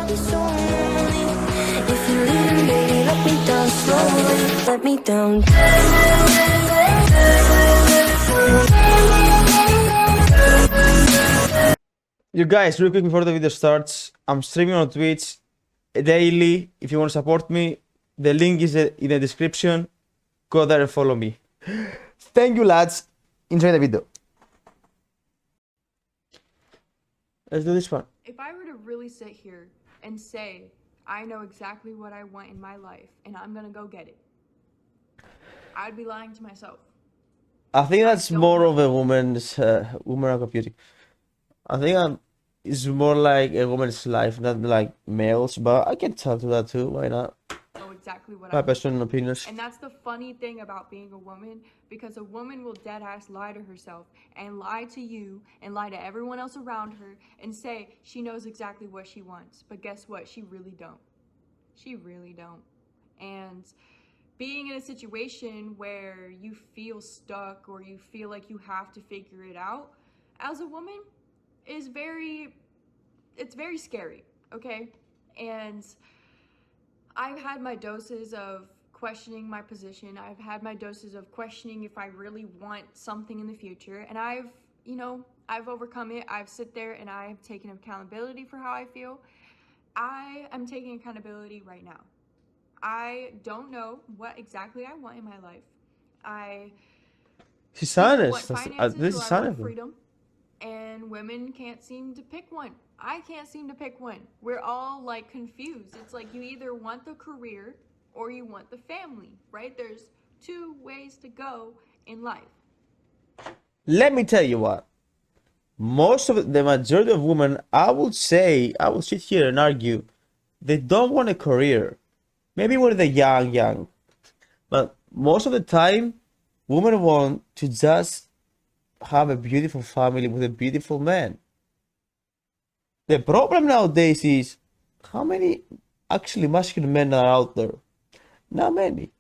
be so lonely. If you're leaving, baby, let me down slowly. Let me down. You guys, real quick before the video starts, I'm streaming on Twitch daily. If you want to support me, the link is in the description. Go there and follow me. Thank you, lads. Enjoy the video. Let's do this one. If I were to really sit here and say, I know exactly what I want in my life and I'm gonna go get it, I'd be lying to myself. I think that's don't more know. of a woman's woman computing. I think it's more like a woman's life, not like males. But I can tell to that too. Why not? Know exactly what I My want. personal opinions. And that's the funny thing about being a woman, because a woman will dead ass lie to herself and lie to you and lie to everyone else around her and say she knows exactly what she wants. But guess what? She really don't. She really don't. And being in a situation where you feel stuck or you feel like you have to figure it out as a woman is it's very scary, okay? And I've had my doses of questioning my position. I've had my doses of questioning if I really want something in the future. And I've overcome it. I've sit there and I've taken accountability for how I feel. I am taking accountability right now. I don't know what exactly I want in my life. I She's either want honest. finances This or is I want honest. freedom. And women can't seem to pick one. I can't seem to pick one. We're all like confused. It's like you either want the career or you want the family, right? There's two ways to go in life. Let me tell you what. Most of the majority of women, I would say, I will sit here and argue, they don't want a career. Maybe when they're young, but most of the time, women want to just have a beautiful family with a beautiful man. The problem nowadays is how many actually masculine men are out there? Not many.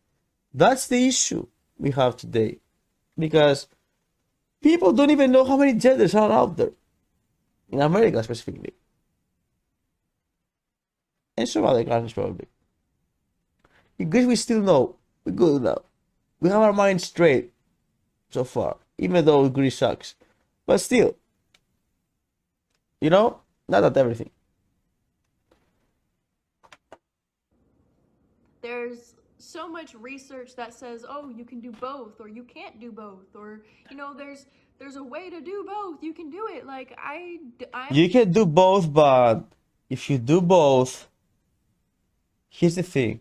That's the issue we have today. Because people don't even know how many genders are out there. In America specifically. And some other countries probably. In Greece we still know. We're good now. We have our minds straight so far. Even though Greece sucks. But still. You know? Not at everything. There's so much research that says, oh, you can do both, or you can't do both, or there's a way to do both. You can do it. Like You can do both, but if you do both, here's the thing.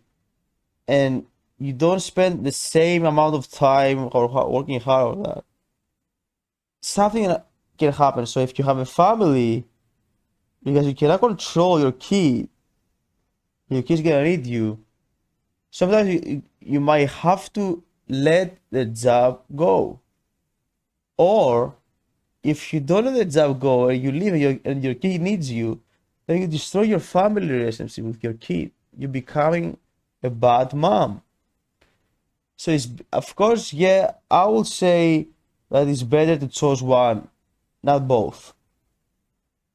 And you don't spend the same amount of time or working hard on that, something can happen. So if you have a family, because you cannot control your kid's gonna need you. Sometimes you might have to let the job go. Or if you don't let the job go and you leave and your kid needs you, then you destroy your family relationship with your kid. You're becoming a bad mom. So it's, of course, yeah, I would say that it's better to choose one, not both,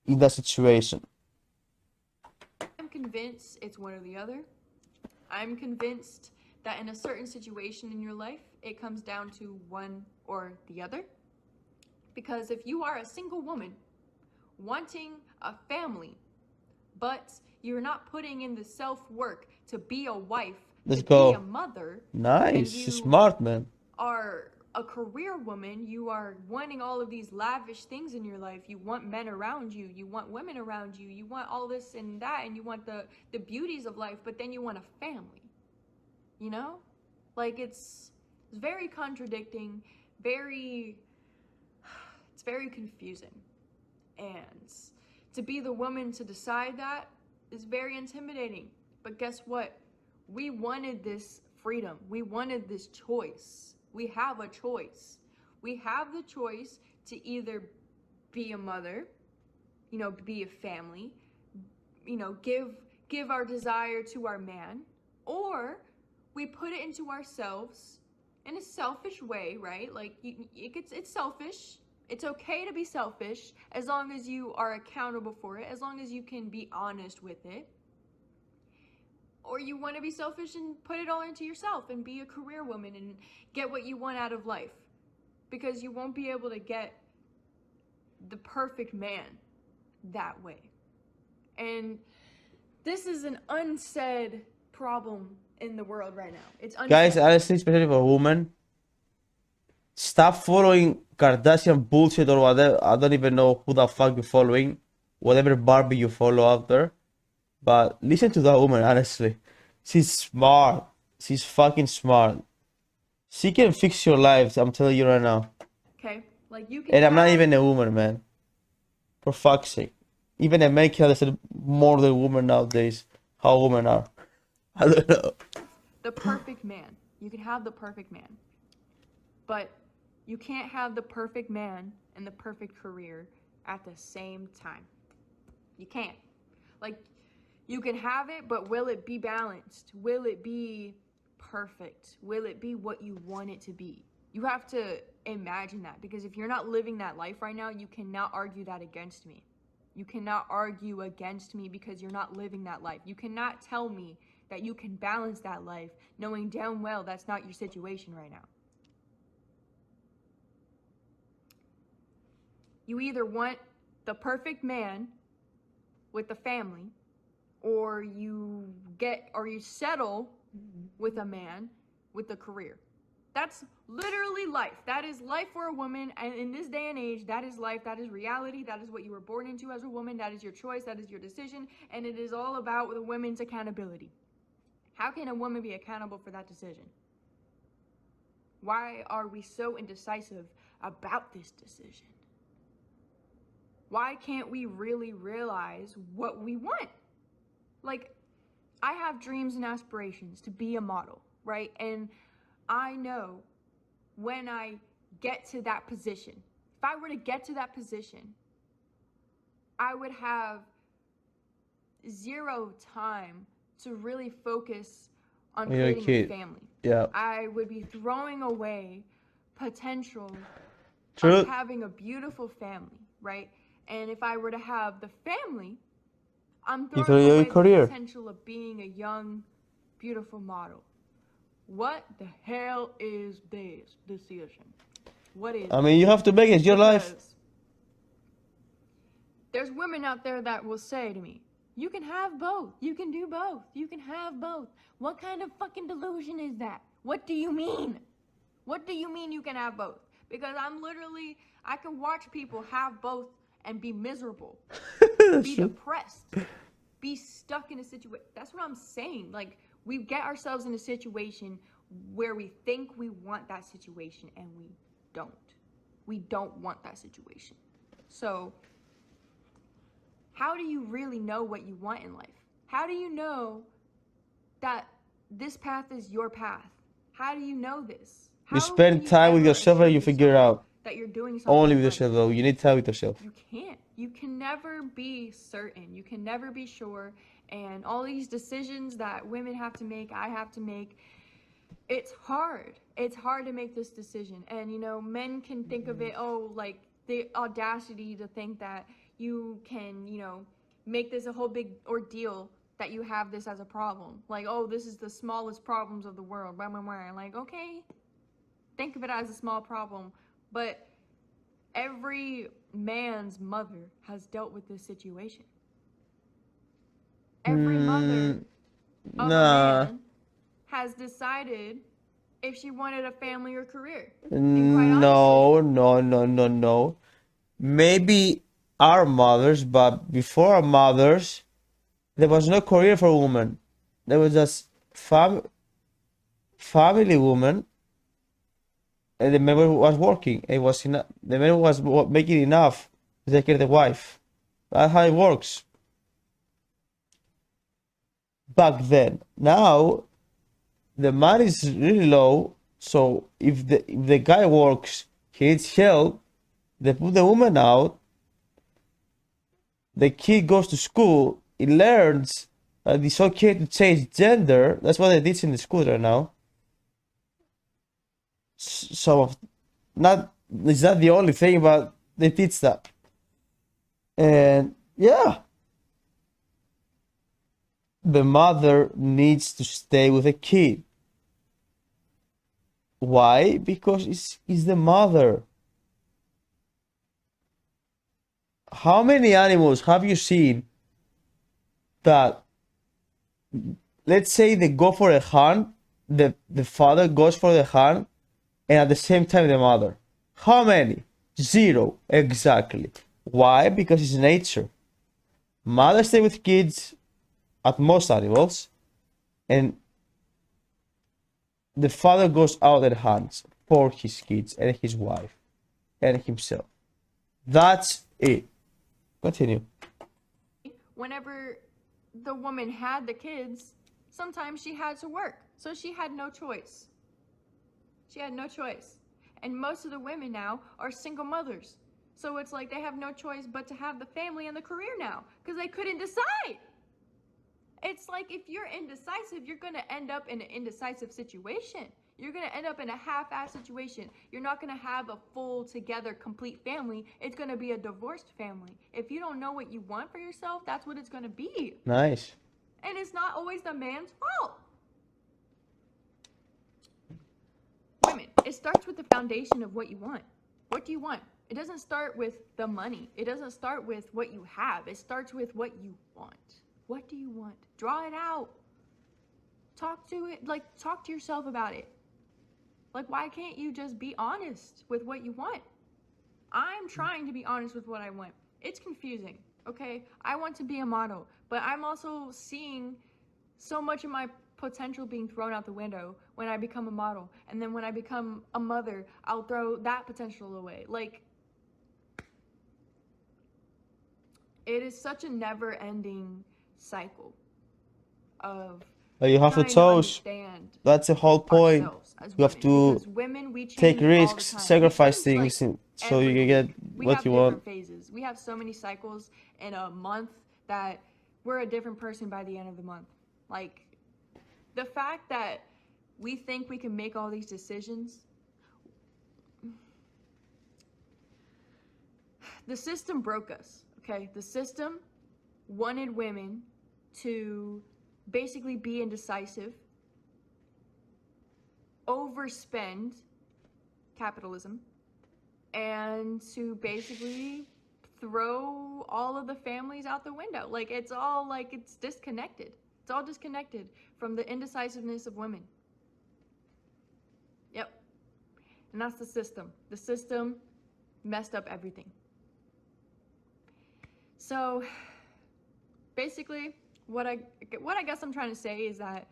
in that situation. I'm convinced it's one or the other. I'm convinced that in a certain situation in your life, it comes down to one or the other. Because if you are a single woman wanting a family, but you're not putting in the self-work to be a wife, Let's to go. be a mother, and Nice, you smart man. are a career woman, you are wanting all of these lavish things in your life. You want men around you, you want women around you, you want all this and that, and you want the beauties of life, but then you want a family. You know? Like it's very contradicting, it's very confusing. And to be the woman to decide that is very intimidating. But guess what? We wanted this freedom. We wanted this choice. We have a choice. We have the choice to either be a mother, be a family, give our desire to our man, or we put it into ourselves in a selfish way, right? Like it's selfish. It's okay to be selfish as long as you are accountable for it, as long as you can be honest with it. or you want to be selfish and put it all into yourself and be a career woman and get what you want out of life, because you won't be able to get the perfect man that way. And this is an unsaid problem in the world right now. It's unsaid. Guys, honestly, especially for women, stop following Kardashian bullshit or whatever. I don't even know who the fuck you're following. Whatever Barbie you follow out there. But listen to that woman, honestly. She's smart. She's fucking smart. She can fix your lives, I'm telling you right now. Okay? Like, you can And I'm not have- even a woman, man. For fuck's sake. Even a man can understand more than women nowadays. How women are. I don't know. the perfect man. You can have the perfect man. But you can't have the perfect man and the perfect career at the same time. You can't. Like, you can have it, but will it be balanced? Will it be perfect? Will it be what you want it to be? You have to imagine that, because if you're not living that life right now, you cannot argue that against me. You cannot argue against me because you're not living that life. You cannot tell me that you can balance that life knowing damn well that's not your situation right now. You either want the perfect man with the family, or you settle with a man with a career. That's literally life. That is life for a woman, and in this day and age, that is life, that is reality, that is what you were born into as a woman, that is your choice, that is your decision, and it is all about the women's accountability. How can a woman be accountable for that decision? Why are we so indecisive about this decision? Why can't we really realize what we want? Like, I have dreams and aspirations to be a model, right? And I know when I get to that position, if I were to get to that position, I would have zero time to really focus on You're a creating a kid. family. Yeah. I would be throwing away potential True. of having a beautiful family, right? And if I were to have the family, I'm You throwing throw your away career. the potential of being a young, beautiful model. What the hell is this decision? What is I mean, you have to make it. It's your life. Because there's women out there that will say to me, you can have both. You can do both. You can have both. What kind of fucking delusion is that? What do you mean? What do you mean you can have both? Because I can watch people have both and be miserable, be depressed, be stuck in a situation. That's what I'm saying. Like, we get ourselves in a situation where we think we want that situation and we don't. We don't want that situation. So, how do you really know what you want in life? How do you know that this path is your path? How do you know this? How You can spend time with ever yourself and assure you figure it yourself out. that you're doing something Only with right? yourself, though. You need time with yourself. You can't. You can never be certain. You can never be sure. And all these decisions that women have to make, I have to make, it's hard. It's hard to make this decision. And, you know, men can think of it, like the audacity to think that you can, you know, make this a whole big ordeal that you have this as a problem. Like, this is the smallest problems of the world. Blah, blah, blah. Like, okay, think of it as a small problem. But every man's mother has dealt with this situation. Every mother of Nah. a man has decided if she wanted a family or career. And quite No. Maybe our mothers, but before our mothers, there was no career for women. There was just family woman, and the man was working. It was enough. The man was making enough to take care of the wife. That's how it works. Back then, now the money is really low. So if the guy works, he needs help. They put the woman out. The kid goes to school. He learns that it's okay to change gender. That's what they teach in the school right now. So, it's not the only thing, but they teach that. And yeah, the mother needs to stay with the kid. Why? Because it's the mother. How many animals have you seen that, let's say they go for a hunt, the father goes for the hunt, and at the same time the mother? How many? Zero, exactly. Why? Because it's nature. Mothers stay with kids at most animals, and the father goes out and hunts for his kids and his wife and himself. That's it. Continue. Whenever the woman had the kids, sometimes she had to work. So she had no choice. She had no choice. And most of the women now are single mothers. So it's like they have no choice but to have the family and the career now because they couldn't decide. It's like if you're indecisive, you're going to end up in an indecisive situation. You're going to end up in a half-ass situation. You're not going to have a full, together, complete family. It's going to be a divorced family. If you don't know what you want for yourself, that's what it's going to be. Nice. And it's not always the man's fault. Women, it starts with the foundation of what you want. What do you want? It doesn't start with the money. It doesn't start with what you have. It starts with what you want. What do you want? Draw it out. Talk to it, like talk to yourself about it. Like, why can't you just be honest with what you want? I'm trying to be honest with what I want. It's confusing, okay? I want to be a model, but I'm also seeing so much of my potential being thrown out the window when I become a model. And then when I become a mother, I'll throw that potential away. Like, it is such a never-ending cycle of You have to trying choose. understand That's the whole point. ourselves as You have women, to because women, we take change all the risks, time. We sacrifice change, like, things so you every can get week. We what have you different want. phases. We have so many cycles in a month that we're a different person by the end of the month. Like, the fact that we think we can make all these decisions, the system broke us, okay? The system wanted women to basically be indecisive, overspend, capitalism, and to basically throw all of the families out the window. Like, it's all like, it's disconnected. It's all disconnected from the indecisiveness of women. Yep. And that's the system. The system messed up everything. So basically, what I guess I'm trying to say is that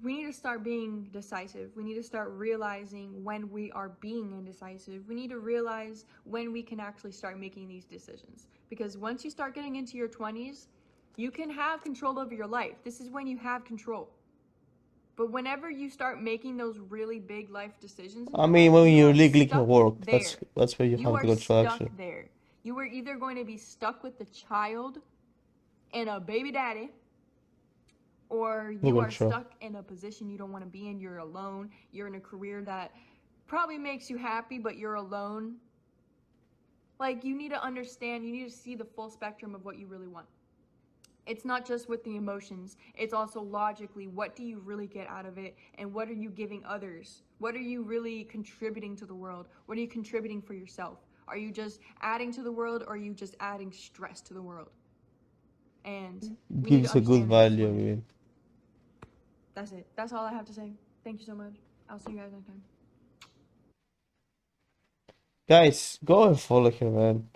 we need to start being decisive. We need to start realizing when we are being indecisive. We need to realize when we can actually start making these decisions. Because once you start getting into your 20s, you can have control over your life. This is when you have control. But whenever you start making those really big life decisions, I mean, when you are legally stuck can work, there. that's where you You have are to control stuck action. there. You are either going to be stuck with the child and a baby daddy, or you No are control. stuck in a position you don't want to be in. You're alone. You're in a career that probably makes you happy, but you're alone. Like, you need to understand, you need to see the full spectrum of what you really want. It's not just with the emotions, it's also logically, what do you really get out of it, and what are you giving others? What are you really contributing to the world? What are you contributing for yourself? Are you just adding to the world, or are you just adding stress to the world? And we need to Gives a good understand this value, I one. mean. That's it. That's all I have to say. Thank you so much. I'll see you guys next time. Guys, go and follow her, man.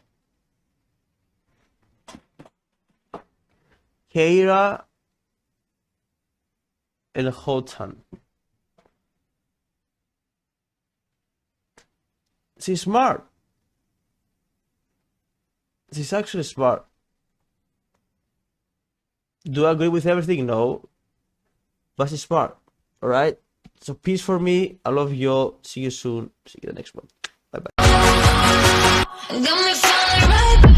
Keira El Hotan. She's smart. She's actually smart. Do I agree with everything? No. But she's smart. Alright? So peace for me. I love you all. See you soon. See you the next one. Bye bye. Got me falling right back.